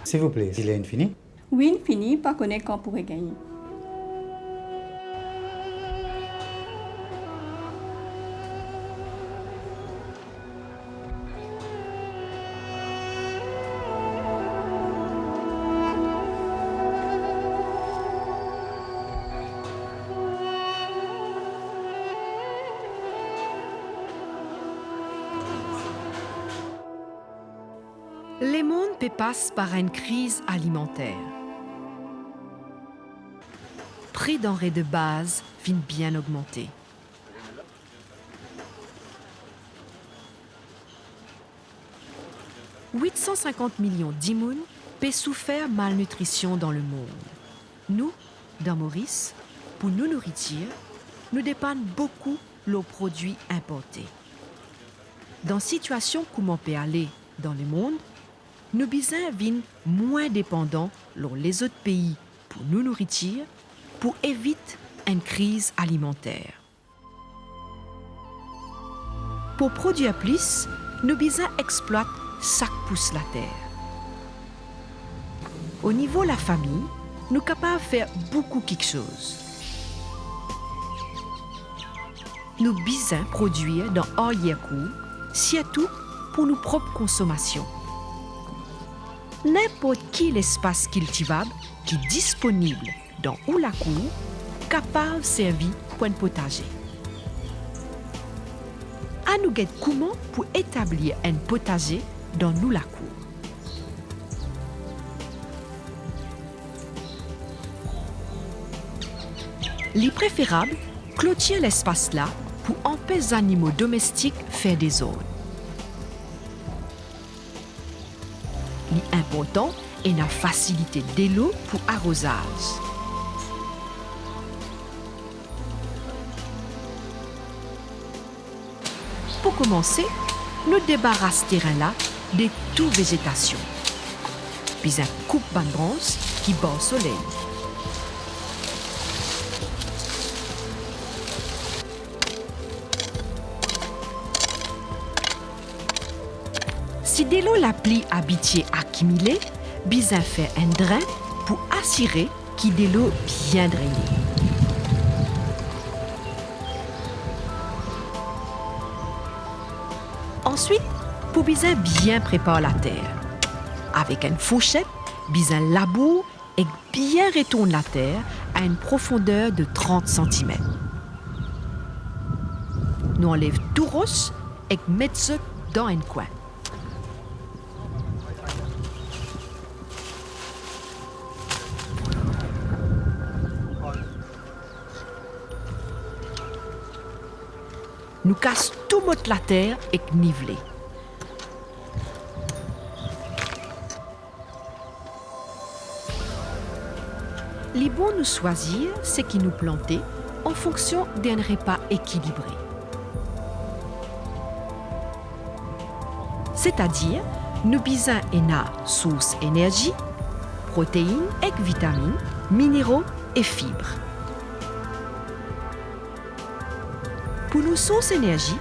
S'il vous plaît, il est infini. Oui, fini, pas connaître qu'on pourrait gagner. Le monde passe par une crise alimentaire. Prix denrées de base viennent bien augmenter. « 850 millions d'Imoun peut souffrir malnutrition dans le monde. Nous, dans Maurice, pour nous nourrir, nous dépendons beaucoup de produits importés. Dans situation comme on peut aller dans le monde, nous bisons vin moins dépendants les autres pays pour nous nourrir, pour éviter une crise alimentaire. Pour produire plus, nous bisons exploiter chaque pouce la terre. Au niveau de la famille, nous sommes capables de faire beaucoup quelque chose. Nous bisons produire dans arrière-cour, surtout pour nos propres consommations. N'importe quel espace cultivable qui est disponible dans ou la cour, capable de servir pour un potager. À nous guider comment pour établir un potager dans nous la cour. Il est préférable clôturer l'espace là pour empêcher les animaux domestiques de faire des ordres. L'important est la facilité de l'eau pour arrosage. Pour commencer, nous débarrassons le terrain là de toute végétation. Puis un coupe de branche qui bat au soleil. Si de l'eau la pluie habituée accumulée, bien faire un drain pour assurer qu'il y ait de l'eau bien drainée. Ensuite, pour bien préparer la terre. Avec une fourchette, bien laboure et bien retourne la terre à une profondeur de 30 cm. Nous enlèvons tout roche et mettons dans un coin. Nous cassons tout mot la terre et niveler. Les bons nous choisir ce qui nous planter en fonction d'un repas équilibré. C'est-à-dire, nous bisons une source énergie, protéines et vitamines, minéraux et fibres. Pour nos sources énergie,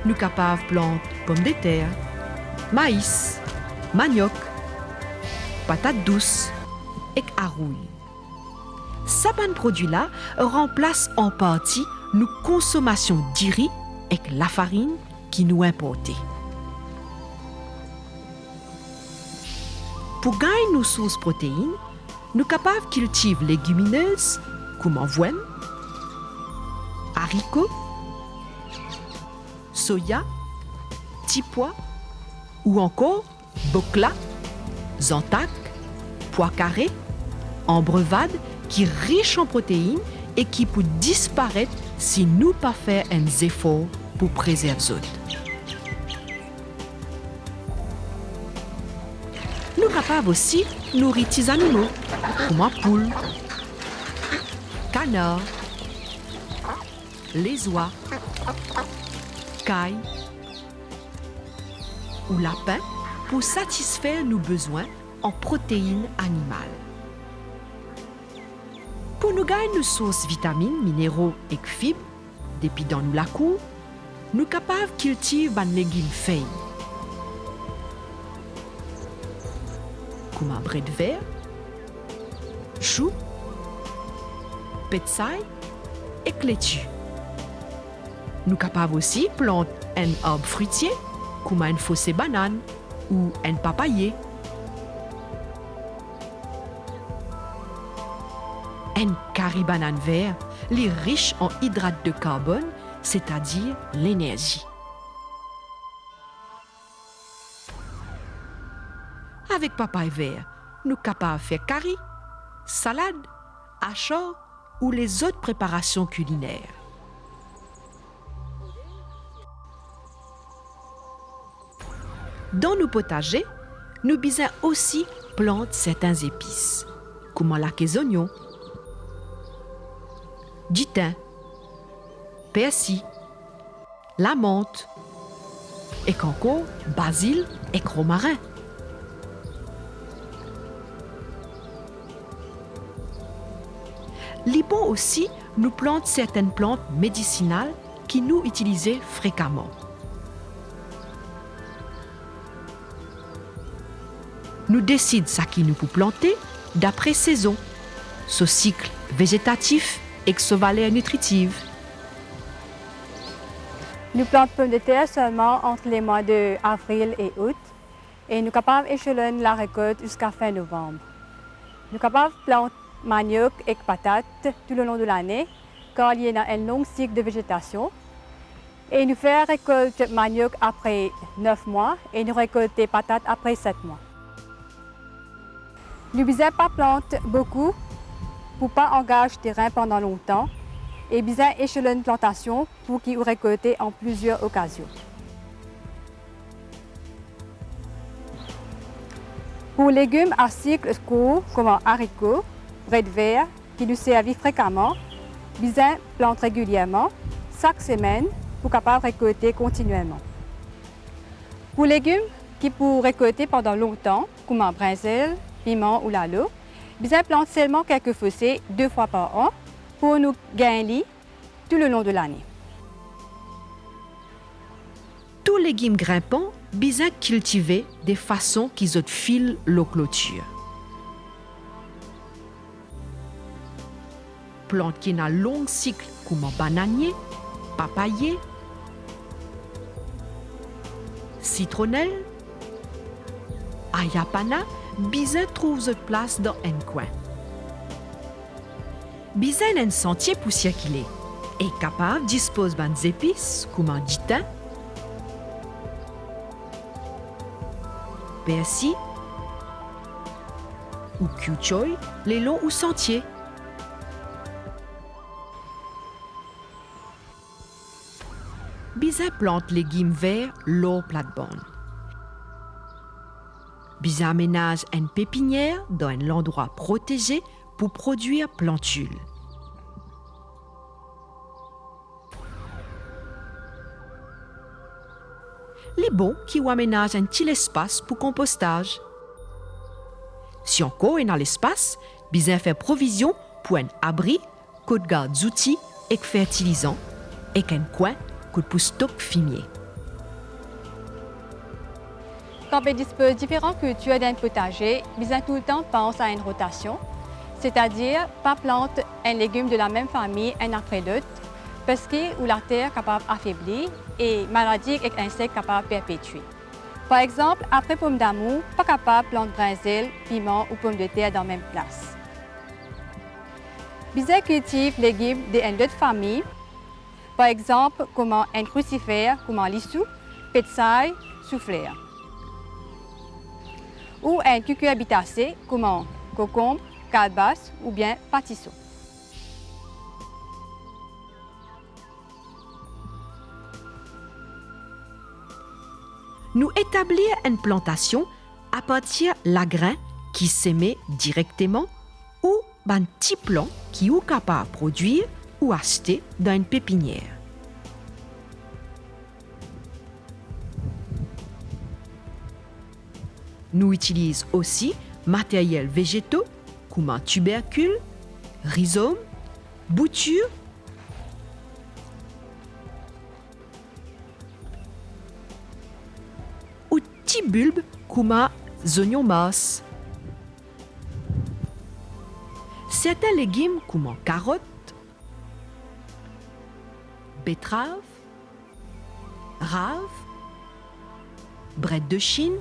nous sommes capables de planter pommes de terre, maïs, manioc, patates douces et arouilles. Ces produits-là remplacent en partie nos consommations de riz et la farine qui nous importent. Pour gagner nos sources protéines, nous sommes capables de cultiver légumineuses comme avoine, haricots, soya, petits pois ou encore bokla, zantac, pois carrés, ambrevade qui est riche en protéines et qui peut disparaître si nous pas faire un effort pour préserver les autres. Nous sommes capables aussi de nourrir les animaux, comme la poule, canard, les oies, caille ou lapin pour satisfaire nos besoins en protéines animales. Pour nous gagner nos sources vitamines, minéraux et fibres, depuis dans la cour, nous sommes capables de cultiver des légumes feuilles. comme un bret de verre, choux, petsaï et laitue. Nous capables aussi planter un arbre fruitier, comme un fossé banane ou un papayer. Un carry-banane vert, les riches en hydrates de carbone, c'est-à-dire l'énergie. Avec papaye vert, nous sommes capables de faire curry, salade, achor ou les autres préparations culinaires. Dans nos potagers, nous bisons aussi planter certains épices, comme les oignons, du thym, persil, la menthe, et encore basil et romarin. Libon aussi nous plante certaines plantes médicinales qui nous utilisons fréquemment. Nous décidons ce qui nous peut planter d'après saison, ce cycle végétatif et ce valeur nutritive. Nous plantons pommes de terre seulement entre les mois de avril et août et nous sommes capables d'échelonner la récolte jusqu'à fin novembre. Nous sommes capables de planter manioc et patates tout le long de l'année car il y a un long cycle de végétation. Et nous faisons récolter manioc après 9 mois et nous récoltons patates après 7 mois. Nous ne bisons pas planter beaucoup pour ne pas engager terrain pendant longtemps et bisons échelonner plantation pour qu'ils récoltent en plusieurs occasions. Pour légumes à cycle court comme haricots, bret de verre, qui nous servent fréquemment, bisons planter régulièrement, chaque semaine, pour capable récolter continuellement. Pour légumes qui pour récolter pendant longtemps, comme un brinzel, piment ou lalo, bisons planter seulement quelques fossés 2 fois par an pour nous gagner tout le long de l'année. Tous les légumes grimpants bisons cultiver de façon qu'ils filent l'eau clôture. Plantes qui ont un long cycle comme un bananier, papayer, citronnelle, ayapana, bisons trouvent votre place dans un coin. Bisons un sentier pour circuler et capable dispose des épices comme un thym, persil ou cuchoy, les longs ou sentiers. Bisons plante légumes verts leur plate-bande. Bisons aménage une pépinière dans un endroit protégé pour produire plantules. Les bons qui aménagent un petit espace pour compostage. Si encore est dans l'espace, bisons faire provision pour un abri, côte garde outils et fertilisants, et qu'un coin pour stock fumier. Quand on dispose de différentes cultures d'un potager, bisons tout le temps pense à une rotation, c'est-à-dire pas planter un légume de la même famille un après l'autre, parce que la terre est capable d'affaiblir et maladies et insectes capables de perpétuer. Par exemple, après pomme d'amour, pas capable de planter brinzel, piment ou pomme de terre dans la même place. Bisons cultive légumes d'une autre famille, par exemple, comme un crucifère, comme un lissou, petsaï, souffleur. Ou un cucurbitacé, comme un concombre, calebasse ou bien pâtisseau. Nous établir une plantation à partir de la grain qui s'émet directement ou d'un petit plant qui est capable de produire ou acheter dans une pépinière. Nous utilisons aussi matériels végétaux comme un tubercule, rhizome, bouture ou petits bulbes comme un oignons masses. Certains légumes comme carottes, betteraves, raves, brettes de Chine,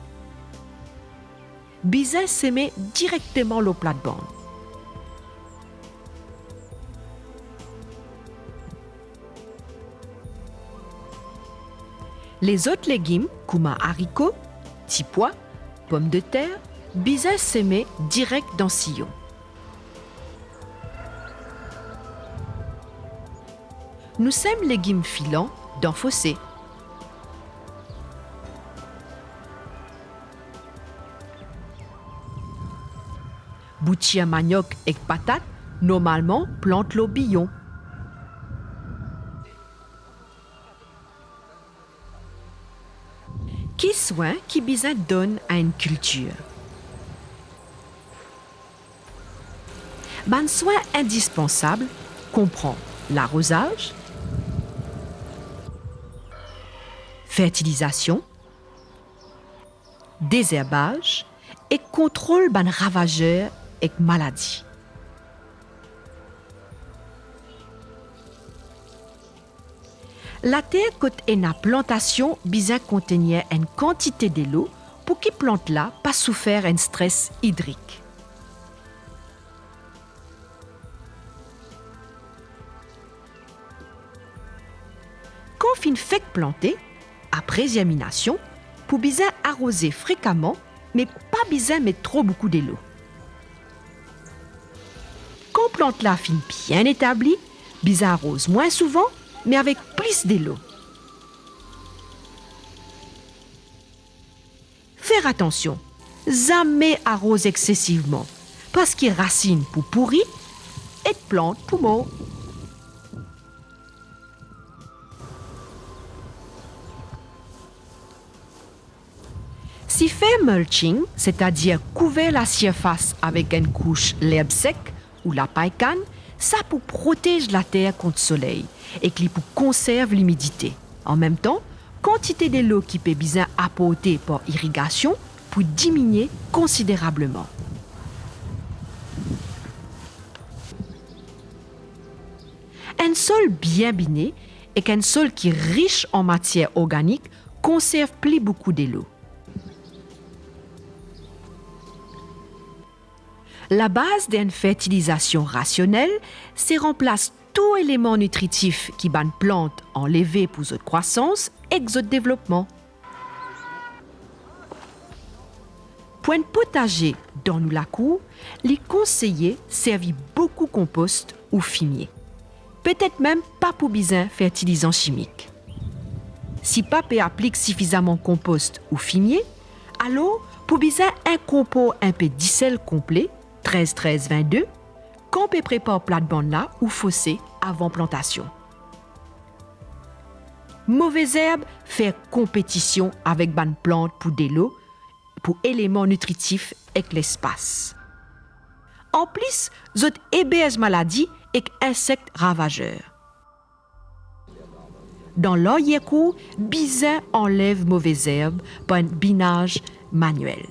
bizin s'aimer directement le plate-bande. Les autres légumes, comme haricots, petits pois, pommes de terre, bizin s'aimer direct dans sillon. Nous sèmes légumes filants dans fossé. Boutia manioc et patate, normalement plante le billon. Qui soin qui bizin donne à une culture? Ben soin indispensable comprend l'arrosage, fertilisation, désherbage et contrôle ban ravageurs et maladies. La terre côte et la plantation bizin contenir une quantité de l'eau pour qui plante là pas souffrir un stress hydrique. Quand fin fait planter, après germination, pour bizin arroser fréquemment, mais pas bizin mettre trop beaucoup de l'eau. Quand plante là fin bien établie, bizin arrose moins souvent, mais avec plus de l'eau. Faire attention, jamais arrose excessivement, parce qu'il racine pour pourrir et plante pour mort. Si faire mulching, c'est-à-dire couvrir la surface avec une couche l'herbe sec ou la paille canne, ça pour protéger la terre contre le soleil et qui pour conserve l'humidité. En même temps, quantité de l'eau qui peut bien apporter par irrigation pour diminuer considérablement. Un sol bien biné et qu'un sol qui est riche en matière organique conserve plus beaucoup de l'eau. La base d'une fertilisation rationnelle, c'est remplace tout élément nutritif qui ban plante enlevé pour sa croissance et son développement. Pour un potager dans nous la cour, les conseillers servent beaucoup compost ou fumier. Peut-être même pas pour bizin fertilisant chimique. Si papa applique suffisamment compost ou fumier, alors pour bizin un compost un peu d'icelle complet 13-13-22, qu'on peut préparer plate-bande là ou fossé avant plantation. Mauvaise herbe fait compétition avec ban plante pour de l'eau, pour éléments nutritifs et l'espace. En plus, zot héberge maladie et insectes ravageurs. Dans l'arrière-cour, bizin enlève mauvaise herbe par un binage manuel.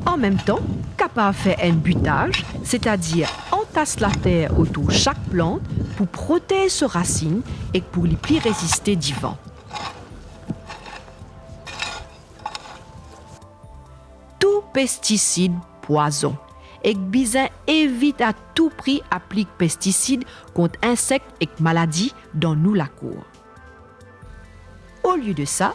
En même temps, capable de faire un butage, c'est-à-dire entasse la terre autour de chaque plante pour protéger ses racines et pour les plus résister du vent. Tout pesticide poison et bizin évite à tout prix applique pesticides contre insectes et maladies dans nous la cour. Au lieu de ça,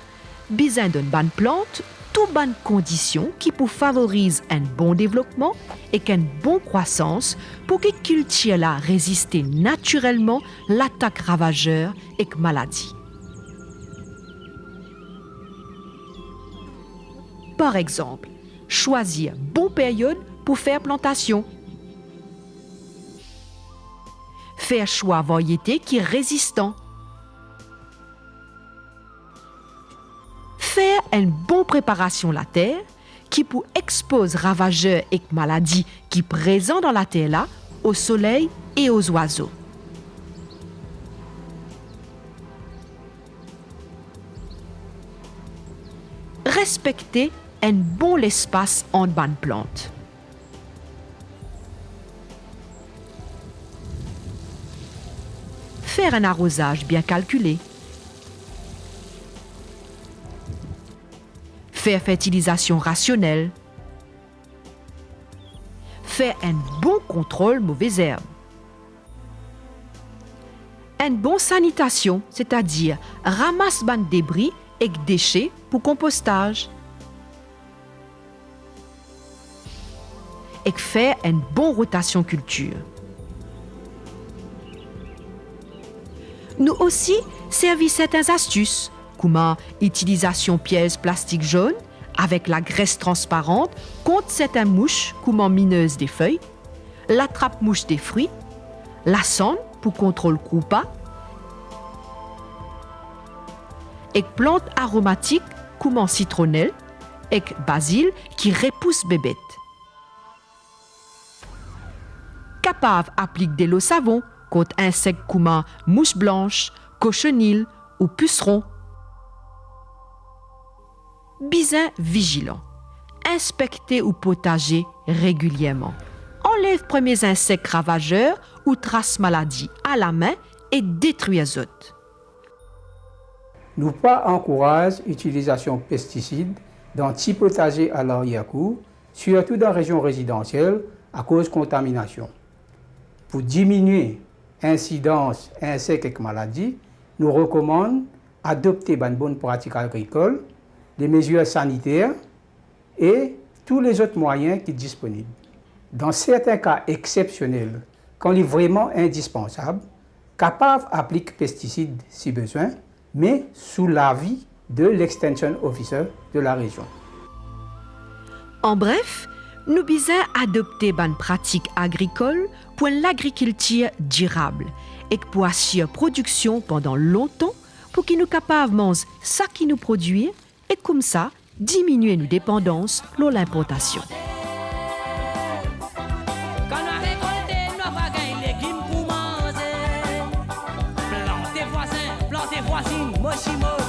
bizin donne bonne plante toutes bonnes conditions qui pour favoriser un bon développement et une bonne croissance pour que culture là résiste naturellement l'attaque ravageur et maladie. Par exemple, choisir bonne période pour faire plantation. Faire choix variété qui est résistant. Faire une bonne préparation de la terre qui pour expose ravageurs et maladies qui présents dans la terre là au soleil et aux oiseaux. respecter un bon espace entre bonnes plantes. Faire un arrosage bien calculé. Faire fertilisation rationnelle. Faire un bon contrôle mauvaises herbes. Une bonne sanitation, c'est-à-dire ramasse ban débris et déchets pour compostage. Et faire une bonne rotation culture. Nous aussi servi certaines astuces, comme utilisation pièces plastique jaune avec la graisse transparente contre certaines mouches comme mineuses des feuilles, l'attrape-mouche des fruits, la sonde pour contrôle coupa, et plantes aromatiques comme citronnelle et basil qui repousse bébête. Capable applique de l'eau savon contre insectes comme mouche blanche, cochenille ou puceron. Bien vigilant. Inspectez ou potager régulièrement. Enlève premiers insectes ravageurs ou traces maladies à la main et détruis les autres. Nous pas encourage l'utilisation de pesticides dans petits potagers à l'arrière-cour, surtout dans les régions résidentielles à cause de contamination. Pour diminuer l'incidence insectes et maladies, nous recommandons d'adopter une bonne pratique agricole, des mesures sanitaires et tous les autres moyens qui sont disponibles. Dans certains cas exceptionnels, quand il est vraiment indispensable, capable d'appliquer pesticides si besoin, mais sous l'avis de l'extension officer de la région. En bref, nous devons adopter une pratique agricole pour l'agriculture durable et pour assurer production pendant longtemps pour qu'ils nous capables de manger ce qui nous produit et comme ça diminuer nos dépendances pour l'importation. Quand on a récolté, on va gagner légumes pour manger. Plantez voisins, plantez voisines, mochi mochi.